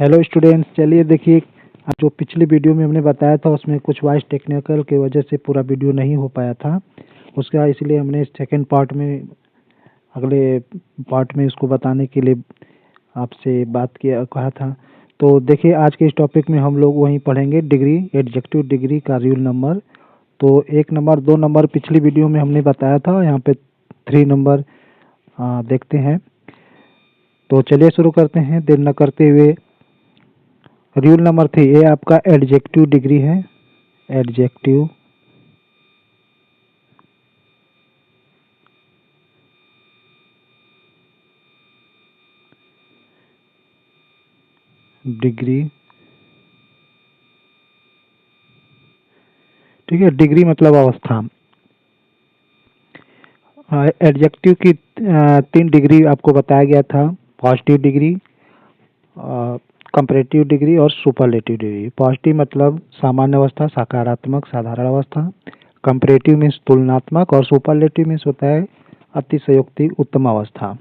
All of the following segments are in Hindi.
हेलो स्टूडेंट्स, चलिए देखिए। जो पिछली वीडियो में हमने बताया था उसमें कुछ वॉइस टेक्निकल की वजह से पूरा वीडियो नहीं हो पाया था उसका, इसलिए हमने सेकंड पार्ट में अगले पार्ट में इसको बताने के लिए आपसे बात किया कहा था। तो देखिए आज के इस टॉपिक में हम लोग वहीं पढ़ेंगे डिग्री, एडजेक्टिव डिग्री का रूल नंबर। तो 1 नंबर 2 नंबर पिछली वीडियो में हमने बताया था, यहाँ पे 3 नंबर देखते हैं। तो चलिए शुरू करते हैं देर न करते हुए। रूल नंबर 3 ये आपका एडजेक्टिव डिग्री है। एडजेक्टिव डिग्री, ठीक है। डिग्री मतलब अवस्था। एडजेक्टिव की 3 डिग्री आपको बताया गया था। पॉजिटिव डिग्री, कंपैरेटिव डिग्री और सुपरलेटिव डिग्री। पॉजिटिव मतलब सामान्य अवस्था, सकारात्मक, साधारण अवस्था। कंपैरेटिव मीन्स तुलनात्मक और सुपरलेटिव मीन्स होता है अतिशयोक्ति, उत्तम अवस्था।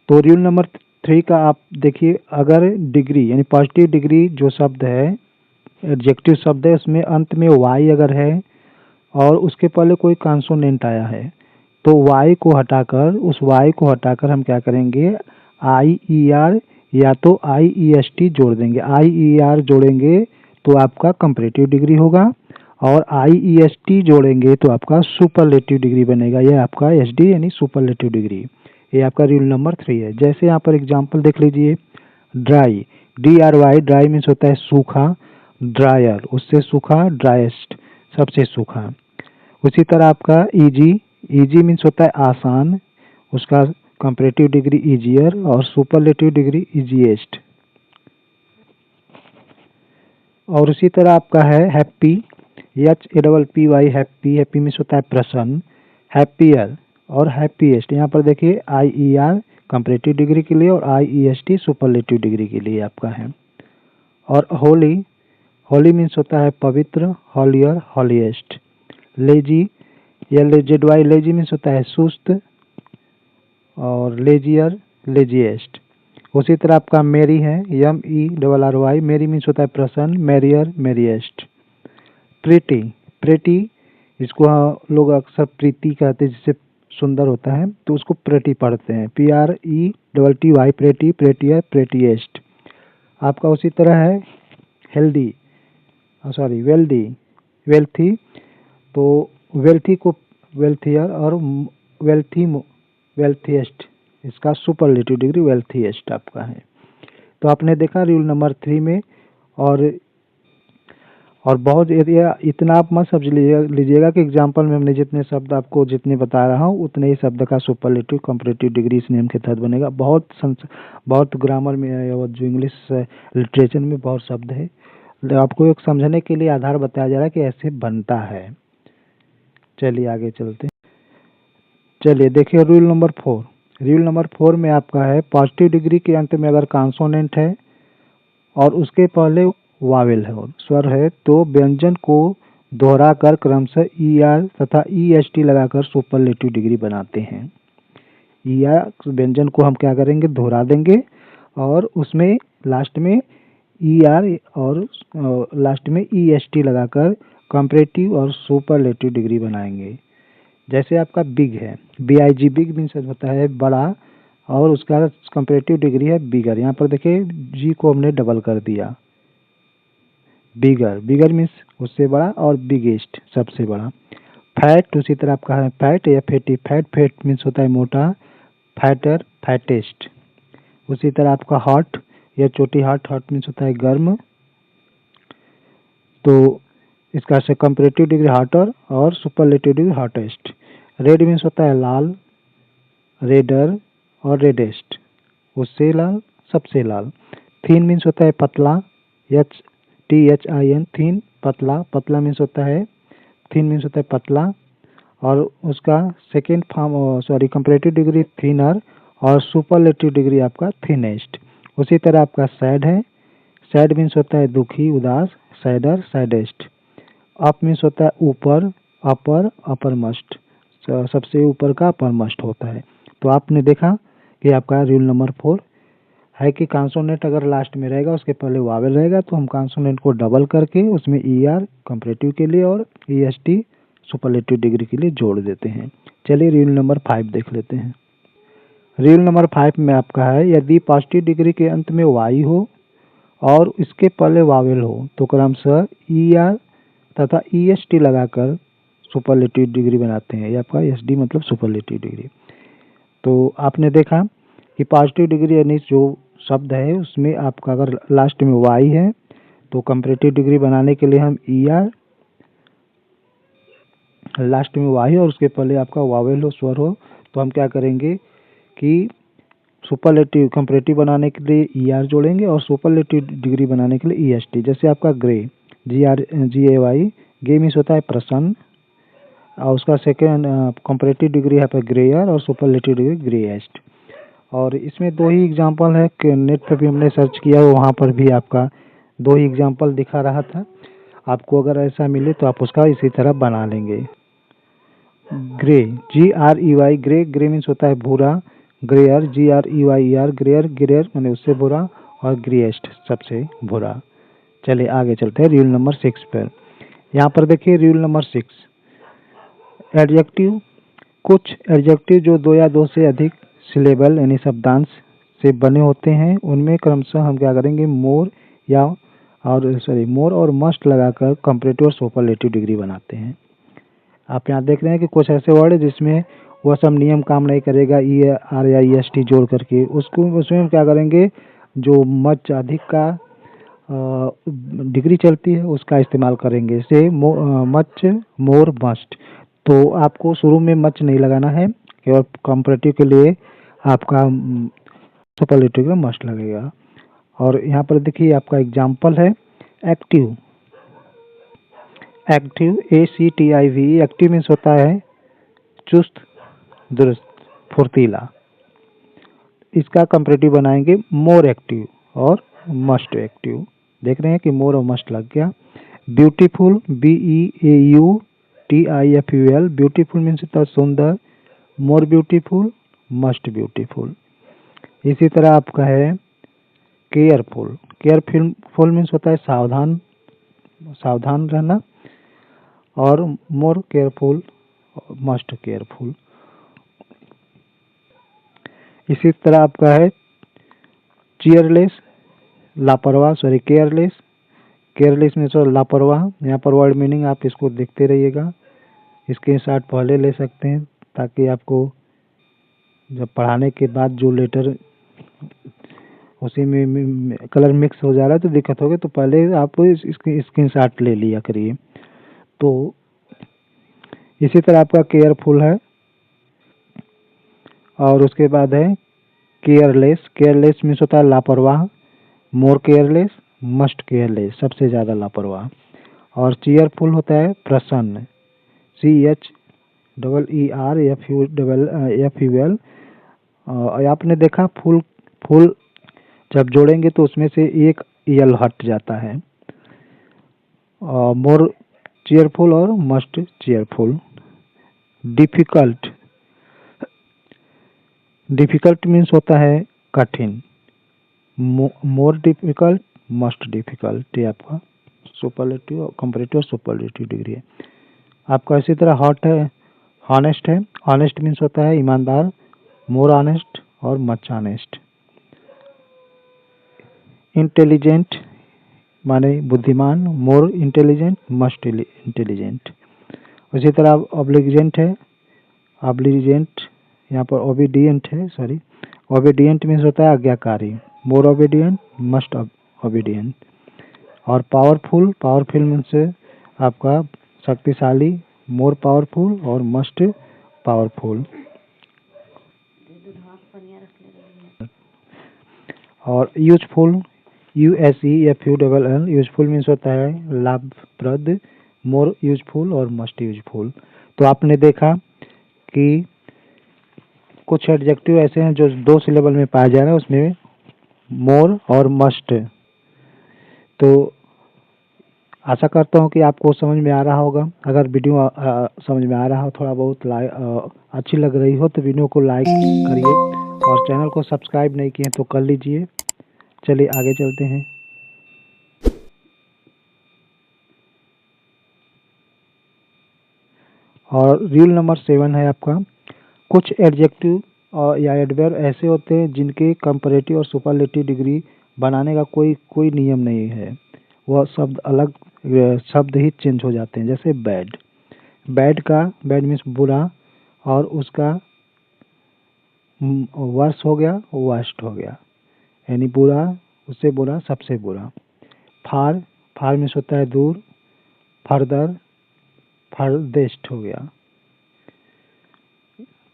तो रूल नंबर 3 का आप देखिए, अगर डिग्री यानी पॉजिटिव डिग्री जो शब्द है, एडजेक्टिव शब्द है, उसमें अंत में वाई अगर है और उसके पहले कोई कॉन्सोनेंट आया है तो वाई को हटाकर, उस वाई को हटाकर हम क्या करेंगे, आई ई आर या तो आई ई एस टी जोड़ देंगे। आई ई आर जोड़ेंगे तो आपका कंपैरेटिव डिग्री होगा और आई ई एस टी जोड़ेंगे तो आपका सुपरलेटिव डिग्री बनेगा। यह आपका एस डी यानी सुपरलेटिव डिग्री। ये आपका रूल नंबर 3 है। जैसे यहाँ पर एग्जांपल देख लीजिए, dry, D R Y, dry means होता है सूखा, ड्रायर उससे सूखा, ड्राइएस्ट सबसे सूखा। उसी तरह आपका इजी, इजी मीन्स होता है आसान, उसका कंपैरेटिव डिग्री इजियर और सुपरलेटिव डिग्री इजीएस्ट। और उसी तरह आपका है happy, H A double P Y, happy, happy means होता है प्रसन्न, हैप्पियर और हैप्पीएस्ट। यहाँ पर देखिए I E R comparative degree के लिए और I E S T superlative degree के लिए आपका है। और होली, होली मीन्स होता है पवित्र, holier, holiest. Lazy, L Z Y, lazy means होता है सुस्त और लेजियर, लेजिएस्ट। उसी तरह आपका मेरी है, M E double R Y, merry means होता है प्रसन्न, मेरियर, मेरिएस्ट। प्रीटी, प्रीटी इसको लोग अक्सर प्रीति कहते हैं, जिससे सुंदर होता है तो उसको प्रेटी पढ़ते हैं, P R E double T Y, pretty, prettier, prettiest. आपका उसी तरह है हेल्दी, सॉरी वेल्दी, वेल्थी, तो वेल्थी को वेल्थियर और वेल्थी, वेल्थीएस्ट, इसका सुपरलेटिव डिग्री वेल्थीएस्ट आपका है। तो आपने देखा रूल नंबर 3 में। और बहुत इतना आप मत समझ लीजिएगा कि एग्जाम्पल में हमने जितने शब्द आपको जितने बता रहा हूँ उतने ही शब्द का सुपरलेटिव कंपैरेटिव डिग्री इस नियम के तहत बनेगा। बहुत ग्रामर में और जो इंग्लिश लिटरेचर में बहुत शब्द है, आपको एक समझने के लिए आधार बताया जा रहा है कि ऐसे बनता है। चलिए आगे चलते हैं। चलिए देखिए रूल नंबर 4। रूल नंबर 4 में आपका है पॉजिटिव डिग्री के अंत में अगर कॉन्सोनेंट है और उसके पहले वावेल है और स्वर है तो व्यंजन को दोहराकर क्रमशः ई आर तथा ई एस टी लगाकर सुपरलेटिव डिग्री बनाते हैं। ई आर व्यंजन को हम क्या करेंगे, दोहरा देंगे और उसमें लास्ट में ई आर और लास्ट में ई एस टी लगाकर कंपैरेटिव और सुपरलेटिव डिग्री बनाएंगे। जैसे आपका बिग है, B I G, big means होता है बड़ा और उसका कंपैरेटिव डिग्री है बिगर। यहाँ पर देखिए जी को हमने डबल कर दिया, बिगर, बिगर मीन्स उससे बड़ा और बिगेस्ट सबसे बड़ा। फैट उसी तरह आपका है फैट या फैटी, फैट, फैट मीन्स होता है मोटा, फैटर, फैटेस्ट। उसी तरह आपका हॉट या चोटी, हॉट, हॉट मीन्स होता है गर्म, तो इसका से कंपैरेटिव डिग्री हॉटर और superlative degree hottest. Red means होता है लाल, रेडर और रेडेस्ट, उससे लाल, सबसे लाल। थिन मीन्स होता है पतला, H T H I N, thin, पतला, पतला मीन्स होता है, थिन मीन्स होता है पतला और उसका second form sorry comparative degree thinner और सुपरलेटिव डिग्री आपका थिनेस्ट। उसी तरह आपका सैड है, सैड मीन्स होता है दुखी, उदास, सैडर, सैडेस्ट। अप मीन्स होता है ऊपर, अपर, अपर मस्ट, सबसे ऊपर का अपर मस्ट होता है। तो आपने देखा कि आपका रूल नंबर 4 है कि कॉन्सोनेंट अगर लास्ट में रहेगा उसके पहले वावेल रहेगा तो हम कॉन्सोनेंट को डबल करके उसमें ई आर कंपैरेटिव के लिए और ई एस टी सुपरलेटिव डिग्री के लिए जोड़ देते हैं। चलिए रूल नंबर 5 देख लेते हैं। रूल नंबर 5 में आपका है यदि पॉजिटिव डिग्री के अंत में वाई हो और इसके पहले वावेल हो तो क्रमशः ई आर तथा ई एस टी लगाकर सुपरलेटिव डिग्री बनाते हैं। ये आपका एस डी मतलब सुपरलेटिव डिग्री। तो आपने देखा कि पॉजिटिव डिग्री यानी जो शब्द है उसमें आपका अगर लास्ट में वाई है तो कंपैरेटिव डिग्री बनाने के लिए हम ई आर लास्ट में वाई और उसके पहले आपका वावेल हो स्वर हो तो हम क्या करेंगे कि सुपरलेटिव कंपैरेटिव बनाने के लिए ई आर जोड़ेंगे और सुपरलेटिव डिग्री बनाने के लिए ई एस टी। जैसे आपका ग्रे जी ए वाई गे मीन्स होता है प्रसन्न और उसका सेकेंड कंपैरेटिव डिग्री है पे ग्रेयर और सुपरलेटिव डिग्री ग्रेएस्ट। और इसमें दो ही एग्जांपल है कि नेट पे भी हमने सर्च किया वहाँ पर भी आपका दो ही एग्जांपल दिखा रहा था। आपको अगर ऐसा मिले तो आप उसका इसी तरह बना लेंगे। Grey GREY grey grey means होता है भूरा, ग्रेयर GREYER ग्रेयर ग्रेयर माने उससे भूरा और ग्रेएस्ट सबसे भूरा। चलिए आगे चलते हैं रूल नंबर 6 पर। यहाँ पर देखिए रूल नंबर 6 एडजेक्टिव। कुछ एडजेक्टिव जो दो या दो से अधिक सिलेबल यानी शब्दांश से बने होते हैं उनमें क्रमशः हम क्या करेंगे मोर और मस्ट लगाकर कंपैरेटिव और सुपरलेटिव डिग्री बनाते हैं। आप यहाँ देख रहे हैं कि कुछ ऐसे वर्ड है जिसमें वह सब नियम काम नहीं करेगा ई आर या ई एस टी जोड़ करके उसमें हम क्या करेंगे जो मच अधिक का डिग्री चलती है उसका इस्तेमाल करेंगे। जैसे मच मोर मस्ट तो आपको शुरू में मच नहीं लगाना है केवल कंपैरेटिव के लिए आपका सुपरलेटिव का मस्ट लगेगा। और यहाँ पर देखिए आपका एग्जाम्पल है एक्टिव। ACTIV एक्टिव मीन्स होता है चुस्त दुरुस्त फुर्तीला। इसका कंपैरेटिव बनाएंगे मोर एक्टिव और मस्ट एक्टिव। देख रहे हैं कि मोर और मस्ट लग गया। ब्यूटीफुल BEAUTIFUL ब्यूटीफुल मीन्स होता है सुंदर, मोर ब्यूटीफुल मस्ट ब्यूटीफुल। इसी तरह आपका है केयरफुल मीन्स होता है सावधान रहना और मोर केयरफुल मस्ट केयरफुल। इसी तरह आपका है केयरलेस मीन्स लापरवाह। यहाँ पर वर्ड मीनिंग आप इसको देखते रहिएगा, इसके साथ पहले ले सकते हैं ताकि आपको जब पढ़ाने के बाद जो लेटर उसी में कलर मिक्स हो जा रहा है तो दिक्कत होगी, तो पहले आप इसकी स्क्रीनशॉट ले लिया करिए। तो इसी तरह आपका केयरफुल है और उसके बाद है केयरलेस मीन्स होता है लापरवाह, मोर केयरलेस मस्ट केयरलेस सबसे ज़्यादा लापरवाह। और चीयरफुल होता है प्रसन्न CHEERFUL। आपने देखा फुल जब जोड़ेंगे तो उसमें से एक यल हट जाता है। मोर चीयरफुल और मस्ट चीयरफुल। डिफिकल्ट मीन्स होता है कठिन, मोर डिफिकल्ट मस्ट डिफिकल्ट। ये आपका सुपरलेटिव कंपैरेटिव सुपरलेटिव डिग्री है। आपका इसी तरह हॉनेस्ट है। ऑनेस्ट मीन्स होता है ईमानदार, मोर ऑनेस्ट और मच ऑनेस्ट। इंटेलिजेंट माने बुद्धिमान, मोर इंटेलिजेंट मस्ट इंटेलिजेंट। उसी तरह ऑब्लिजेंट है, यहाँ पर ओबीडियंट मीन्स होता है आज्ञाकारी, मोर ओबीडियंट मस्ट ओबीडियंट। और पावरफुल मीन्स आपका शक्तिशाली, मोर पावरफुल और मस्ट पावरफुल। और यूजफुल USEFULL यूजफुल मीन्स होता है लाभप्रद, मोर यूजफुल और मस्ट यूजफुल। तो आपने देखा कि कुछ एडजेक्टिव ऐसे हैं जो दो सिलेबल में पाया जा रहा है, उसमें मोर और मस्ट। तो आशा करता हूँ कि आपको समझ में आ रहा होगा। अगर वीडियो समझ में आ रहा हो, थोड़ा बहुत अच्छी लग रही हो तो वीडियो को लाइक करिए और चैनल को सब्सक्राइब नहीं किए तो कर लीजिए। चलिए आगे चलते हैं। और रूल नंबर 7 है आपका, कुछ एडजेक्टिव और या एडवर्ब ऐसे होते हैं जिनके कंपैरेटिव और सुपरलेटिव डिग्री बनाने का कोई नियम नहीं है। वह शब्द अलग शब्द ही चेंज हो जाते हैं। जैसे बैड, बैड मीन्स बुरा, और उसका वर्स हो गया, वर्स्ट हो गया, यानी बुरा, उससे बुरा, सबसे बुरा। फार मीन्स होता है दूर, फर्दर, फर्देस्ट हो गया,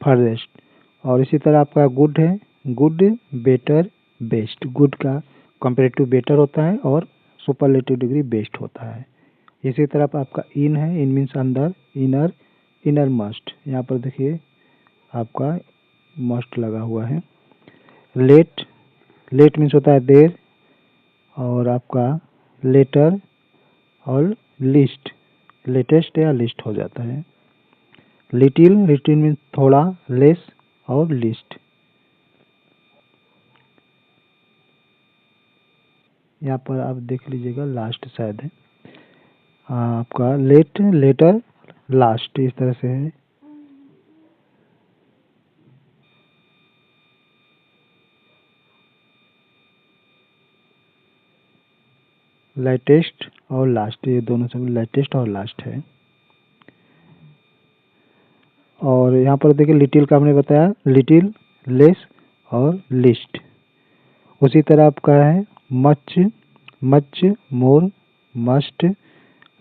फर्देस्ट। और इसी तरह आपका गुड है, गुड, बेटर, बेस्ट। गुड का कंपैरेटिव बेटर होता है और सुपरलेटिव डिग्री बेस्ट होता है। इसी तरह आपका इन है, इन मीन्स अंदर, इनर, इनर मस्ट। यहाँ पर देखिए आपका मस्ट लगा हुआ है। लेट, लेट मीन्स होता है देर, और आपका लेटर और लिस्ट, लेटेस्ट या लिस्ट हो जाता है। लिटिल, लिटिल मीन्स थोड़ा, लेस और लिस्ट। यहाँ पर आप देख लीजिएगा लास्ट शायद है आपका लेट, लेटर, लास्ट, इस तरह से है। लेटेस्ट और लास्ट, ये दोनों सब लेटेस्ट और लास्ट है। और यहाँ पर देखिए लिटिल का हमने बताया, लिटिल, लेस और लिस्ट। उसी तरह आपका है मच, मच, मोर, मस्ट,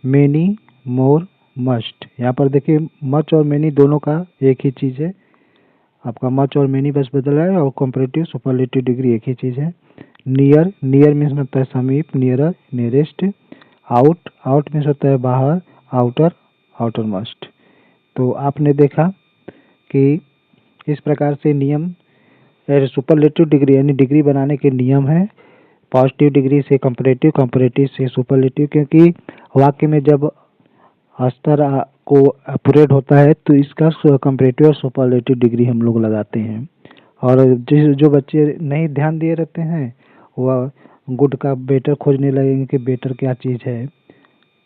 मेनी, मोर, मस्ट। यहाँ पर देखिए मच और मेनी दोनों का एक ही चीज़ है। आपका मच और मेनी बस बदल रहा है, और कंपैरेटिव सुपरलेटिव डिग्री एक ही चीज़ है। नियर, नियर मीन्स होता है समीप, nearer, nearest. Out, out means होता है बाहर, आउटर, आउटर मस्ट। तो आपने देखा कि इस प्रकार से नियम सुपरलेटिव डिग्री यानी डिग्री बनाने के नियम है। पॉजिटिव डिग्री से कंपैरेटिव, कंपैरेटिव से सुपरलेटिव, क्योंकि वाक्य में जब स्तर को अपग्रेड होता है तो इसका कंपैरेटिव और सुपरलेटिव डिग्री हम लोग लगाते हैं। और जो बच्चे नहीं ध्यान दिए रहते हैं वह गुड का बेटर खोजने लगेंगे कि बेटर क्या चीज़ है।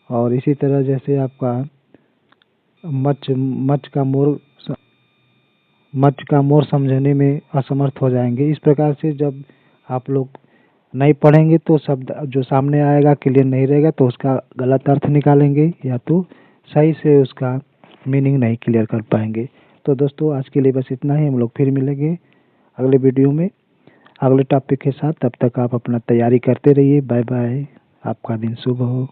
और इसी तरह जैसे आपका मच का मोर समझने में असमर्थ हो जाएंगे। इस प्रकार से जब आप लोग नहीं पढ़ेंगे तो शब्द जो सामने आएगा क्लियर नहीं रहेगा, तो उसका गलत अर्थ निकालेंगे या तो सही से उसका मीनिंग नहीं क्लियर कर पाएंगे। तो दोस्तों आज के लिए बस इतना ही। हम लोग फिर मिलेंगे अगले वीडियो में अगले टॉपिक के साथ। तब तक आप अपना तैयारी करते रहिए। बाय बाय, आपका दिन शुभ हो।